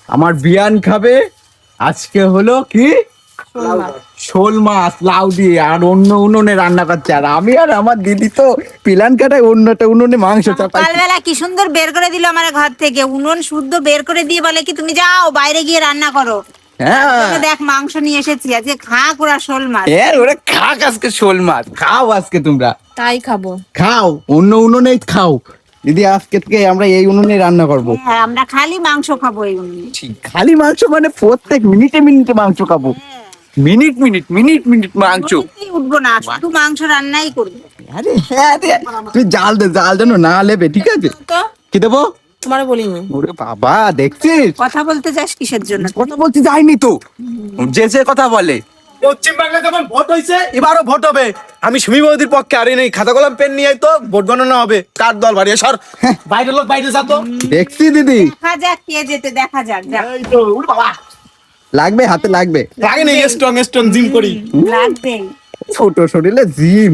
আমার বিয়ান খাবে আজকে হলো কি শোল মাছ লাউ দিয়ে, আর অন্য উনুনে রান্না করছে, আর আমি আর আমার দিদি তো পিলান কাটায় অন্যটা উনুনে মাংস চাপাই। সকালবেলা কি সুন্দর বের করে দিল আমার ঘর থেকে, উনুন শুদ্ধ বের করে দিয়ে বলে কি তুমি যাও বাইরে গিয়ে রান্না করো। হ্যাঁ দেখ মাংস নিয়ে এসেছি আজকে, খাক ওরা শোল মাছ। হ্যাঁ, ওরা খাক আজকে শোল মাছ, খাও আজকে তোমরা, তাই খাবো। খাও অন্য উনুনেই খাও। দিদি আজকে থেকে আমরা এই উনুনে রান্না করবো। হ্যাঁ আমরা খালি মাংস খাবো এই উনুনে। খালি মাংস মানে প্রত্যেক মিনিটে মিনিটে মাংস খাবো, মিনিট মিনিট মিনিট মিনিট মাংস। কোনোদিনই উঠবো না, শুধু মাংস রান্নাই করবো। আরে হ্যাঁ রে, তুই জাল দে, জাল যেন না লেবে, ঠিক আছে? তো কি দেবো? তোমার বলিনি। ওরে বাবা, দেখছিস কথা বলতে চাস কিসের জন্য? কথা বলতে যায়নি তো, যে যে কথা বলে। পশ্চিম বাংলায় যখন ভোট হয়েছে এবারও ভোট হবে। আমি সুমি বৌদির পক্ষে, আর নেই খাতা কলম পেন নিয়ে আই তো ভোট গণনা হবে। কার দল বাড়িয়ে সর, বাইরে লোক বাইরে যা তো। দেখছি দিদি, দেখা যাক কে যেতে, দেখা যাক। যাক। এই তো উড় বাবা, লাগবে হাতে লাগবে, লাগে নেই স্ট্রং স্ট্রং জিম করি। লাগবে। ছোট শরীরে জিম।